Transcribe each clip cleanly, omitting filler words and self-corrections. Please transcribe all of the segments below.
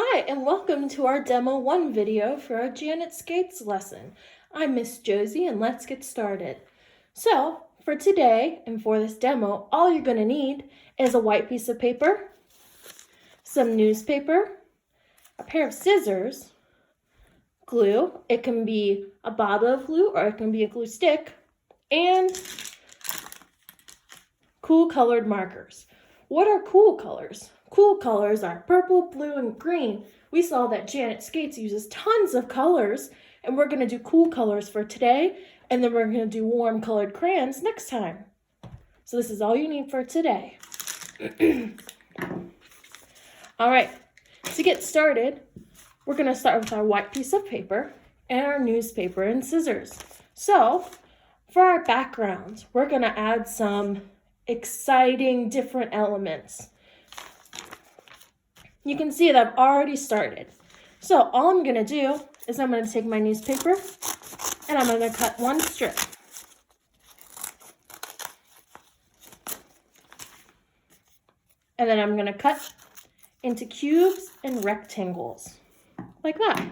Hi, and welcome to our Demo 1 video for our Janet Skates lesson. I'm Miss Josie, and let's get started. So, for today, and for this demo, all you're going to need is a white piece of paper, some newspaper, a pair of scissors, glue. It can be a bottle of glue, or it can be a glue stick, and cool colored markers. What are cool colors? Cool colors are purple, blue, and green. We saw that Janet Skates uses tons of colors, and we're going to do cool colors for today, and then we're going to do warm colored crayons next time. So this is all you need for today. All right, to get started, we're going to start with our white piece of paper and our newspaper and scissors. So for our background, we're going to add some exciting different elements. You can see that I've already started. So all I'm going to do is I'm going to take my newspaper and I'm going to cut one strip. And then I'm going to cut into cubes and rectangles, like that.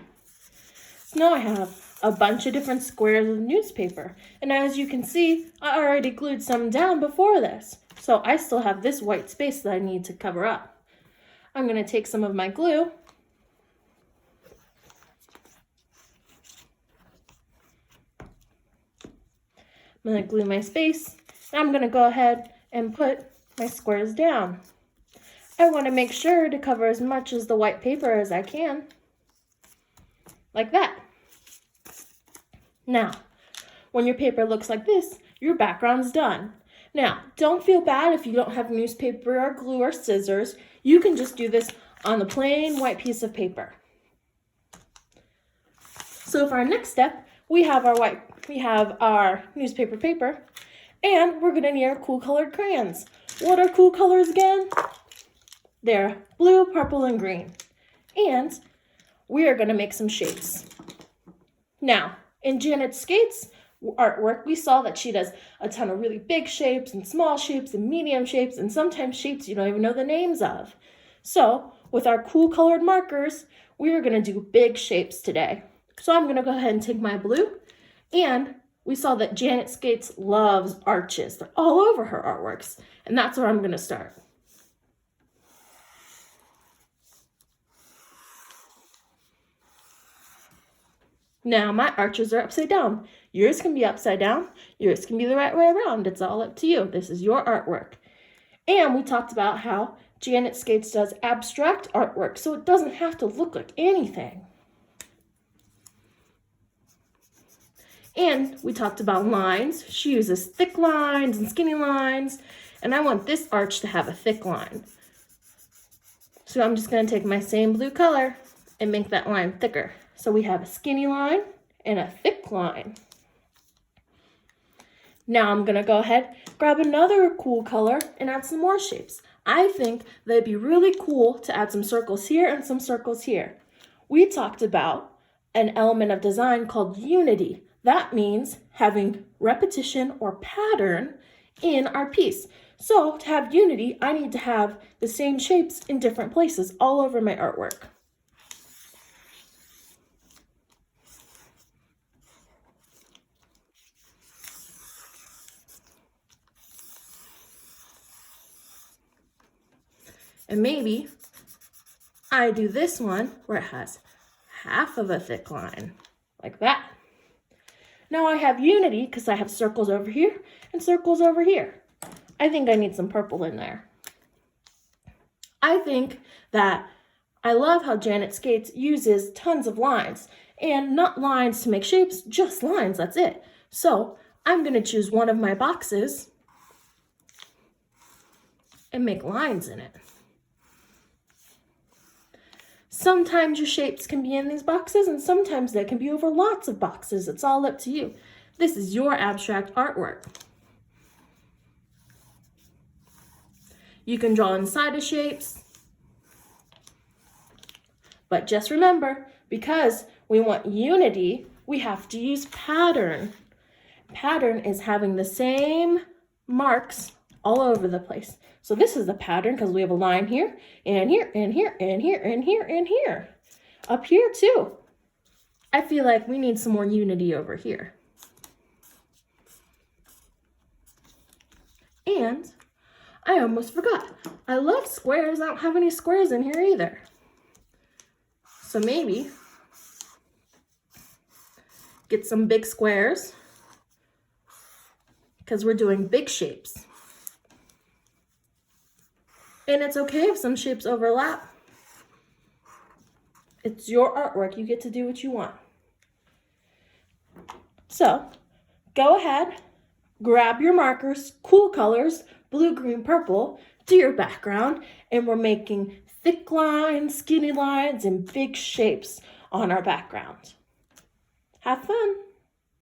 So now I have a bunch of different squares of newspaper. And as you can see, I already glued some down before this. So I still have this white space that I need to cover up. I'm going to take some of my glue I'm going to glue my space, and I'm going to go ahead and put my squares down. I want to make sure to cover as much of the white paper as I can, like that. Now, when your paper looks like this, your background's done. Now, don't feel bad if you don't have newspaper or glue or scissors. You can just do this on the plain white piece of paper. So for our next step, we have our newspaper paper, and we're gonna need our cool colored crayons. What are cool colors again? They're blue, purple, and green. And we are gonna make some shapes. Now, in Janet Skates artwork, we saw that she does a ton of really big shapes and small shapes and medium shapes and sometimes shapes you don't even know the names of. So with our cool colored markers, we are going to do big shapes today. So I'm going to go ahead and take my blue, and we saw that Janet Skates loves arches. They're all over her artworks, and that's where I'm going to start. Now my arches are upside down. Yours can be upside down. Yours can be the right way around. It's all up to you. This is your artwork. And we talked about how Janet Skates does abstract artwork, so it doesn't have to look like anything. And we talked about lines. She uses thick lines and skinny lines, and I want this arch to have a thick line. So I'm just going to take my same blue color and make that line thicker. So we have a skinny line and a thick line. Now I'm going to go ahead, grab another cool color, and add some more shapes. I think that it'd be really cool to add some circles here and some circles here. We talked about an element of design called unity. That means having repetition or pattern in our piece. So to have unity, I need to have the same shapes in different places all over my artwork. And maybe I do this one where it has half of a thick line, like that. Now I have unity because I have circles over here and circles over here. I think I need some purple in there. I think that I love how Janet Skates uses tons of lines, and not lines to make shapes, just lines, that's it. So I'm going to choose one of my boxes and make lines in it. Sometimes your shapes can be in these boxes, and sometimes they can be over lots of boxes. It's all up to you. This is your abstract artwork. You can draw inside of shapes, but just remember, because we want unity, we have to use pattern. Pattern is having the same marks all over the place. So this is the pattern because we have a line here, and here, and here, and here, and here, and here. Up here too. I feel like we need some more unity over here. And I almost forgot. I love squares. I don't have any squares in here either. So maybe get some big squares because we're doing big shapes. And it's okay if some shapes overlap. It's your artwork. You get to do what you want. So go ahead, grab your markers, cool colors, blue, green, purple, do your background, and we're making thick lines, skinny lines, and big shapes on our background. Have fun.